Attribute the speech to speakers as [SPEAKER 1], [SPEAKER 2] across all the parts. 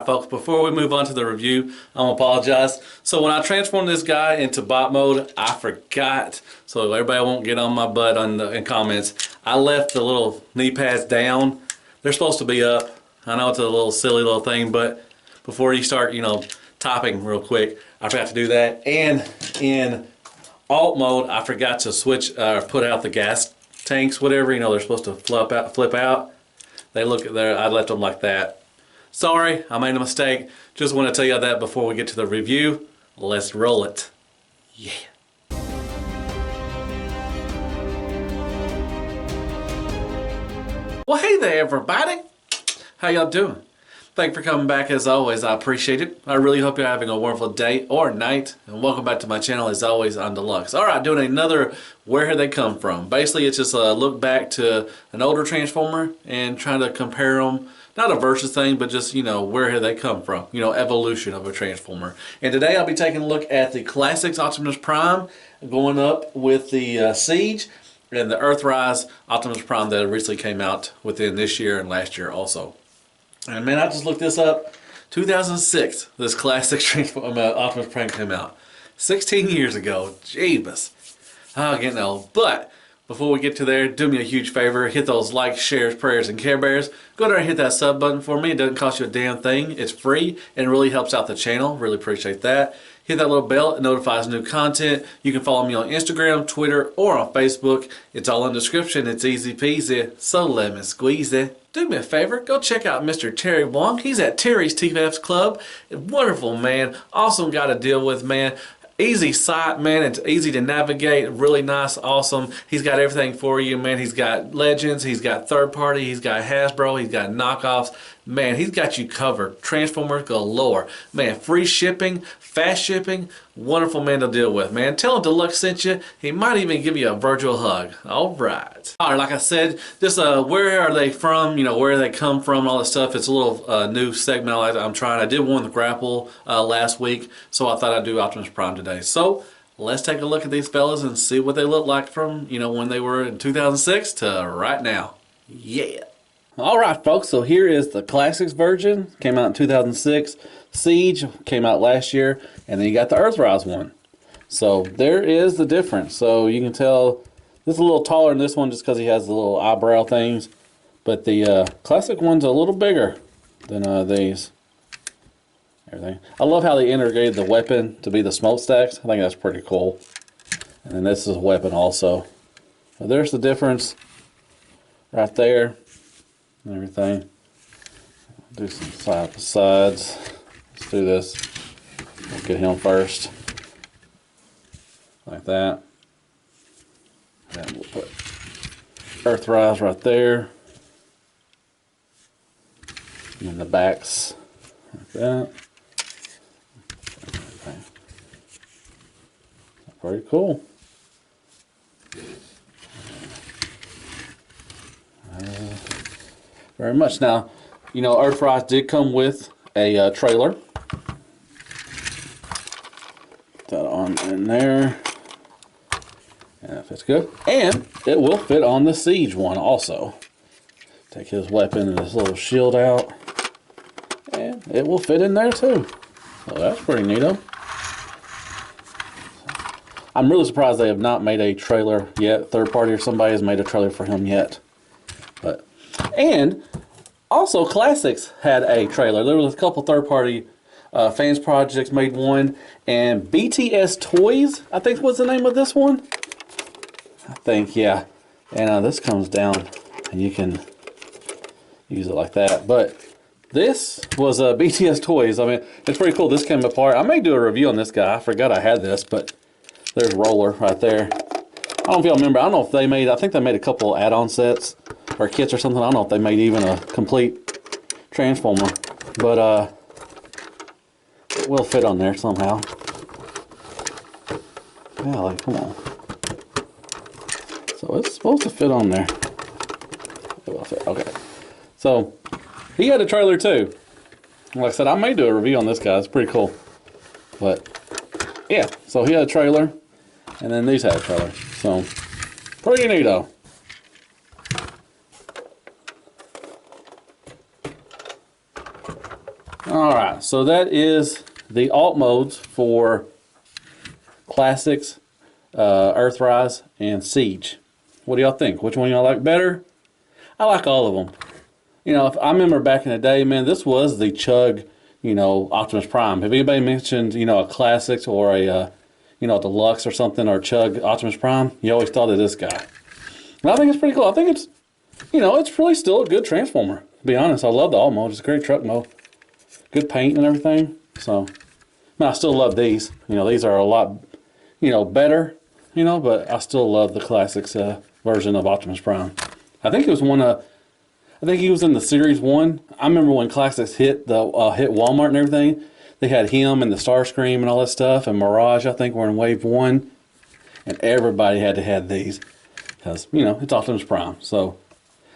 [SPEAKER 1] folks, before we move on to the review, I'm gonna apologize. So when I transformed this guy into bot mode, I forgot. So everybody won't get on my butt in comments. I left the little knee pads down. They're supposed to be up. I know it's a little silly little thing, but before you start, you know, topping real quick, I forgot to do that. And in alt mode, I forgot to switch, put out the gas tanks, whatever. You know, they're supposed to flip out. They look there. I left them like that. Sorry, I made a mistake. Just want to tell you that before we get to the review. Let's roll it. Yeah. Well, hey there, everybody. How y'all doing? Thanks for coming back as always. I appreciate it. I really hope you're having a wonderful day or night. And welcome back to my channel as always on Deluxe. Alright, doing another Where Have They Come From? Basically, it's just a look back to an older Transformer and trying to compare them. Not a versus thing, but just, you know, where have they come from? You know, evolution of a Transformer. And today I'll be taking a look at the Classics Optimusprime going up with the Siege and the Earthrise Optimusprime that recently came out within this year and last year also. And man, I just looked this up. 2006, this classic Optimusprime came out. 16 years ago. Jeebus. I'm getting old. But before we get to there, do me a huge favor. Hit those likes, shares, prayers, and Care Bears. Go there and hit that sub button for me. It doesn't cost you a damn thing. It's free and it really helps out the channel. Really appreciate that. Hit that little bell. It notifies new content. You can follow me on Instagram, Twitter, or on Facebook. It's all in the description. It's easy peasy. So let me squeeze it. Do me a favor, go check out Mr. Terry Wong. He's at Terry's TF's Club. Wonderful man, awesome guy to deal with, man. Easy site, man. It's easy to navigate. Really nice, awesome. He's got everything for you, man. He's got Legends. He's got third party. He's got Hasbro. He's got knockoffs. Man, he's got you covered. Transformers galore. Man, free shipping, fast shipping. Wonderful man to deal with, man. Tell him Deluxe sent you. He might even give you a virtual hug. All right. All right, like I said, just where are they from? You know, where they come from, all that stuff. It's a little new segment I'm trying. I did one with Grapple last week, so I thought I'd do Optimusprime today. So let's take a look at these fellas and see what they look like from, you know, when they were in 2006 to right now. Yeah. All right, folks. So here is the Classics version. Came out in 2006. Siege came out last year, and then you got the Earthrise one. So there is the difference. So you can tell this is a little taller than this one just because he has the little eyebrow things. But the classic one's a little bigger than these. Everything. I love how they integrated the weapon to be the smokestacks. I think that's pretty cool. And then this is a weapon also. So there's the difference right there. And everything. Do some side by sides. Let's do this. We'll get him first. Like that. And we'll put Earthrise right there. And then the backs like that. Okay. Pretty cool. Very much. Now, you know, Earthrise did come with a trailer. Put that on in there. And if it's good. And it will fit on the Siege one also. Take his weapon and his little shield out. And it will fit in there too. So that's pretty neato. I'm really surprised they have not made a trailer yet. Third party or somebody has made a trailer for him yet. And also Classics had a trailer. There was a couple third party fans projects made one. And BTS Toys, I think was the name of this one. I think, yeah. And this comes down and you can use it like that. But this was BTS Toys. I mean, it's pretty cool. This came apart. I may do a review on this guy. I forgot I had this, but there's Roller right there. I don't know if y'all remember. I don't know if they made, I think they made a couple add-on sets or kits or something. I don't know if they made even a complete Transformer. But it will fit on there somehow. Yeah, like, come on. So it's supposed to fit on there. It will fit. Okay. So he had a trailer too. Like I said, I may do a review on this guy. It's pretty cool. But yeah, so he had a trailer, and then these had a trailer. So pretty neato. Alright, so that is the alt modes for Classics, Earthrise, and Siege. What do y'all think? Which one y'all like better? I like all of them. You know, I remember back in the day, man, this was the Chug, you know, Optimus Prime. If anybody mentioned, you know, a Classics or a, you know, Deluxe or something, or Chug Optimus Prime, you always thought of this guy. And I think it's pretty cool. I think it's, you know, it's really still a good Transformer. To be honest, I love the alt mode. It's a great truck mode. Good paint and everything. So, I still love these. You know, these are a lot, you know, better, you know, but I still love the Classics version of Optimus Prime. I think it was I think he was in the Series 1. I remember when Classics hit hit Walmart and everything. They had him and the Starscream and all that stuff, and Mirage, I think, were in Wave 1. And everybody had to have these because, you know, it's Optimus Prime. So,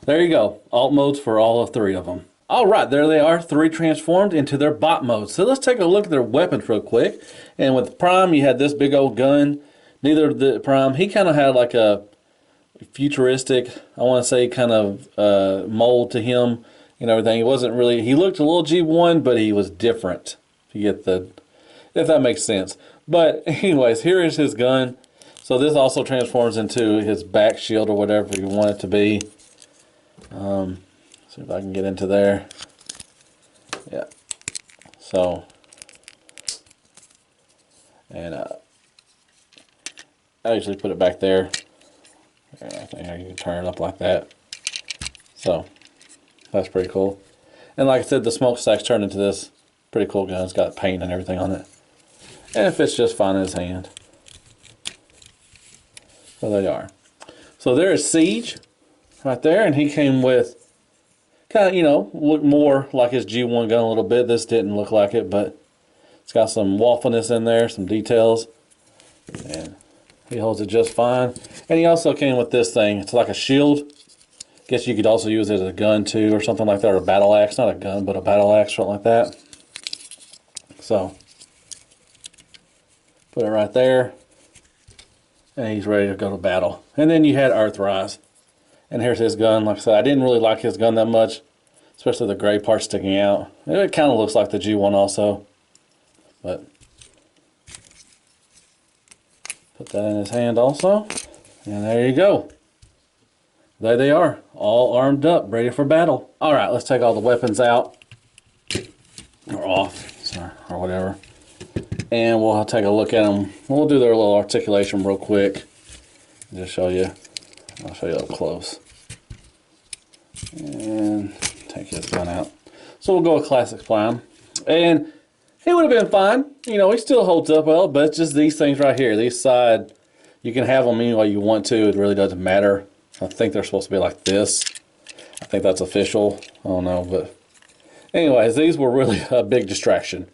[SPEAKER 1] there you go. Alt modes for all of 3 of them. Alright, there they are, 3 transformed into their bot mode. So let's take a look at their weapons real quick. And with Prime, you had this big old gun. Neither of the Prime, he kind of had like a futuristic, I want to say, kind of mold to him and everything. He wasn't really, he looked a little G1, but he was different. If that makes sense. But anyways, here is his gun. So this also transforms into his back shield or whatever you want it to be. See if I can get into there. Yeah. So, and I usually put it back there. I think you can turn it up like that. So, that's pretty cool. And like I said, the smokestack's turned into this pretty cool gun. It's got paint and everything on it. And it fits just fine in his hand. So there you are. So there is Siege right there, and he came with kind of, you know, look more like his G1 gun a little bit. This didn't look like it, but it's got some waffleness in there, some details, and he holds it just fine. And he also came with this thing. It's like a shield. Guess you could also use it as a gun too, or something like that, or a battle axe. Not a gun, but a battle axe, something like that. So, put it right there, and he's ready to go to battle. And then you had Earthrise. And here's his gun. Like I said, I didn't really like his gun that much, especially the gray part sticking out. It kind of looks like the G1 also. But put that in his hand also. And there you go. There they are, all armed up, ready for battle. Alright, let's take all the weapons out. Or off, sorry, or whatever. And we'll take a look at them. We'll do their little articulation real quick. Just show you. I'll show you up close. And take his gun out. So we'll go with Classic Prime. And he would have been fine. You know, he still holds up well, but it's just these things right here. These side, you can have them any way you want to. It really doesn't matter. I think they're supposed to be like this. I think that's official. I don't know, but anyways, these were really a big distraction.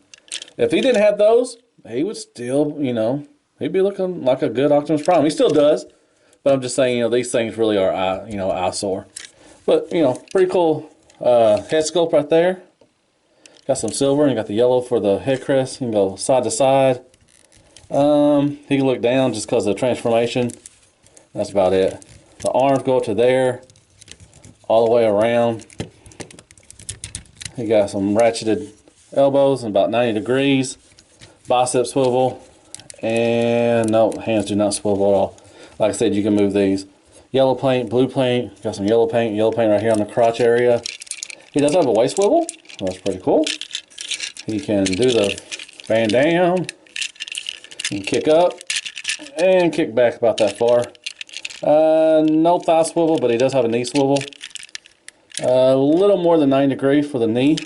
[SPEAKER 1] If he didn't have those, he would still, you know, he'd be looking like a good Optimus Prime. He still does. But I'm just saying, you know, these things really are, you know, eyesore. But, you know, pretty cool head sculpt right there. Got some silver, and you got the yellow for the head crest. You can go side to side. He can look down just because of the transformation. That's about it. The arms go up to there, all the way around. He got some ratcheted elbows and about 90 degrees. Bicep swivel. And no, hands do not swivel at all. Like I said, you can move these. Yellow paint, blue paint. Got some yellow paint right here on the crotch area. He does have a waist swivel. So that's pretty cool. He can do the fan down. He can kick up and kick back about that far. No thigh swivel, but he does have a knee swivel. A little more than 90 degrees for the knee.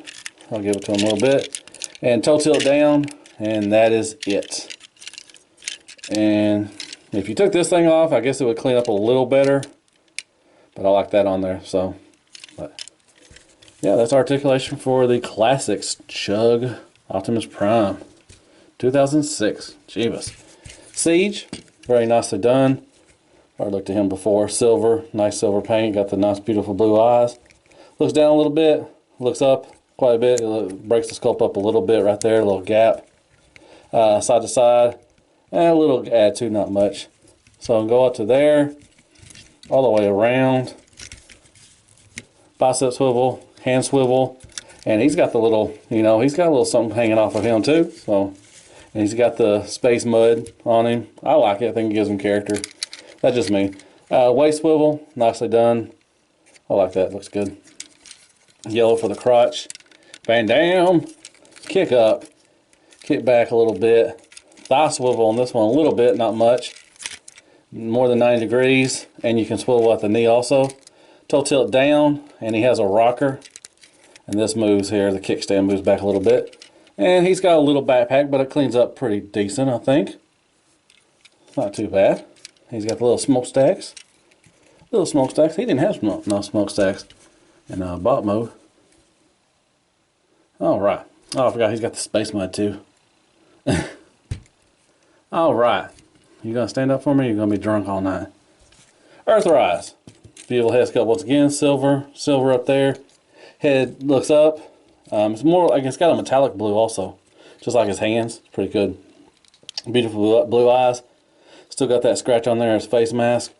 [SPEAKER 1] I'll give it to him a little bit. And toe tilt down, and that is it. And if you took this thing off, I guess it would clean up a little better. But I like that on there, so. But yeah, that's articulation for the Classics Chug Optimus Prime. 2006. Jeebus. Siege, very nicely done. I looked at him before. Silver, nice silver paint. Got the nice, beautiful blue eyes. Looks down a little bit. Looks up quite a bit. It breaks the sculpt up a little bit right there. A little gap. Side to side. And a little attitude, not much. So I'll go up to there. All the way around. Bicep swivel. Hand swivel. And he's got the little, he's got a little something hanging off of him too. So, and he's got the space mud on him. I like it. I think it gives him character. That's just me. Waist swivel, nicely done. I like that. Looks good. Yellow for the crotch. Bang down. Kick up. Kick back a little bit. Thigh swivel on this one a little bit, not much. More than 90 degrees. And you can swivel at the knee also. Toe tilt down, and he has a rocker. And this moves here. The kickstand moves back a little bit. And he's got a little backpack, but it cleans up pretty decent, I think. Not too bad. He's got the little smokestacks. Little smokestacks. He didn't have no smokestacks in bot mode. Alright. Oh, I forgot he's got the space mud too. Alright. You gonna stand up for me or you gonna be drunk all night? Earthrise. Beautiful head sculpt once again. Silver up there. Head looks up. It's more like it's got a metallic blue also. Just like his hands. It's pretty good. Beautiful blue eyes. Still got that scratch on there as face mask.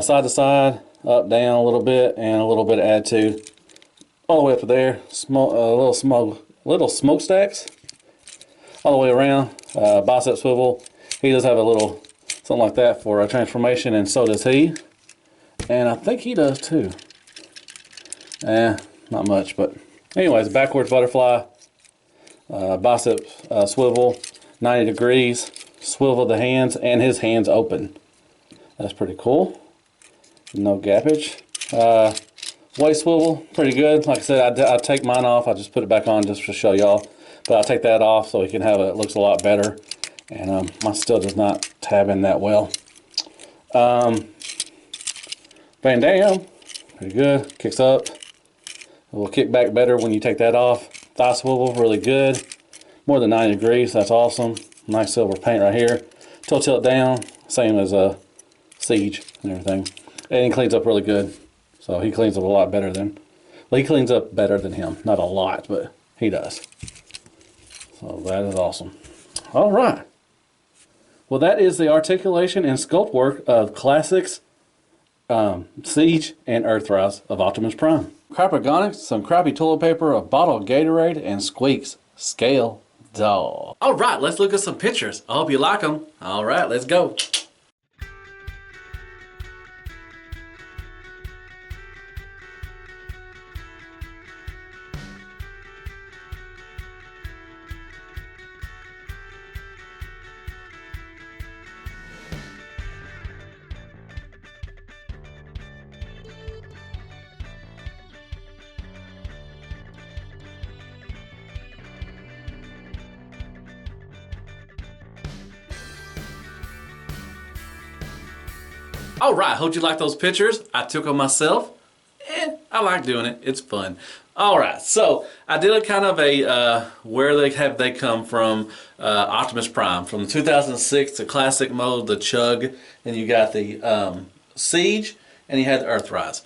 [SPEAKER 1] Side to side, up, down a little bit, and a little bit of attitude. All the way up to there. Little smokestacks. All the way around. Bicep swivel. He does have a little something like that for a transformation, and so does he. And I think he does too. Not much, but anyways, backwards butterfly. Bicep swivel. 90 degrees. Swivel the hands, and his hands open. That's pretty cool. No gappage. Waist swivel, pretty good. Like I said, I take mine off. I just put it back on just to show y'all. But I'll take that off so he can have it looks a lot better. And mine still does not tab in that well. Van Dam, pretty good. Kicks up. It will kick back better when you take that off. Thigh swivel, really good. More than 90 degrees, that's awesome. Nice silver paint right here. Toe tilt down, same as a Siege and everything. And he cleans up really good. So he cleans up a lot better than, well, he cleans up better than him. Not a lot, but he does. So that is awesome. All right. Well, that is the articulation and sculpt work of Classics, Siege, and Earthrise of Optimusprime. Crapagonix, some crappy toilet paper, a bottle of Gatorade, and Squeak's scale doll. All right, let's look at some pictures. I hope you like them. All right, let's go. Alright, hope you like those pictures. I took them myself, and I like doing it. It's fun. Alright, so I did a kind of a where they come from Optimusprime. From the 2006, the Classic mode, the Chug, and you got the Siege, and you had the Earthrise.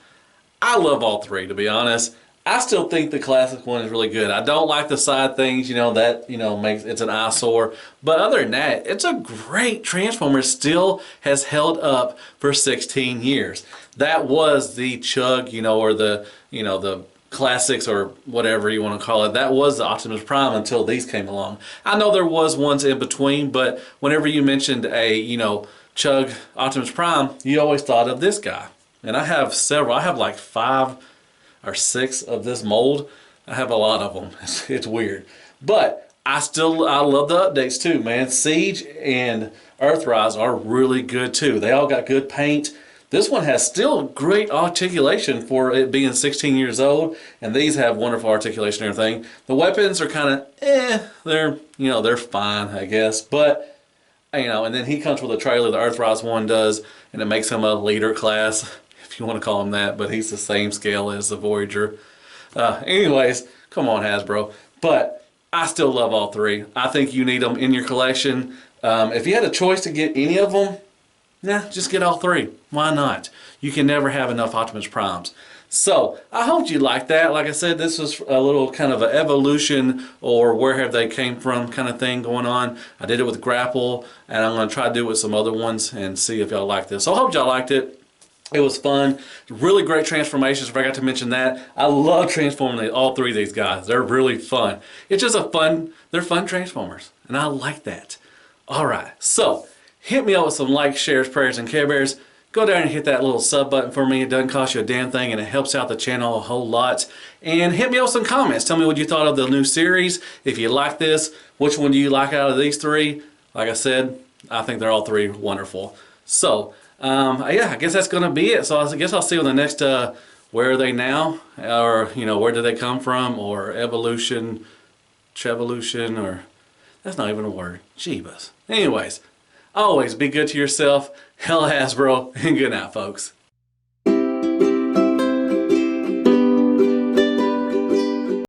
[SPEAKER 1] I love all three, to be honest. I still think the Classic one is really good. I don't like the side things, that makes it's an eyesore. But other than that, it's a great Transformer. Still has held up for 16 years. That was the Chug, or the Classics or whatever you want to call it. That was the Optimusprime until these came along. I know there was ones in between, but whenever you mentioned a Chug Optimusprime, you always thought of this guy. And I have several. I have like 5 or 6 of this mold. I have a lot of them. It's weird. But I love the updates too, man. Siege and Earthrise are really good too. They all got good paint. This one has still great articulation for it being 16 years old, and these have wonderful articulation and everything. The weapons are kind of, they're fine, I guess. But, and then he comes with a trailer, the Earthrise one does, and it makes him a leader class, if you want to call him that, but he's the same scale as the Voyager. Anyways, come on, Hasbro. But I still love all three. I think you need them in your collection. If you had a choice to get any of them, just get all three. Why not? You can never have enough Optimus Primes. So, I hope you like that. Like I said, this was a little kind of an evolution or where have they came from kind of thing going on. I did it with Grapple, and I'm going to try to do it with some other ones and see if y'all like this. So, I hope y'all liked it. It was fun. Really great transformations. I forgot to mention that. I love transforming all three of these guys. They're really fun. It's just they're fun Transformers. And I like that. Alright, so hit me up with some likes, shares, prayers, and Care Bears. Go down and hit that little sub button for me. It doesn't cost you a damn thing and it helps out the channel a whole lot. And hit me up with some comments. Tell me what you thought of the new series. If you like this, which one do you like out of these three? Like I said, I think they're all three wonderful. So, yeah, I guess that's going to be it. So I guess I'll see you on the next, Where Are They Now? Or, you know, Where Did They Come From? Or Evolution, Trevolution, or... That's not even a word. Jeebus. Anyways, always be good to yourself. Hell Hasbro, and good night, folks.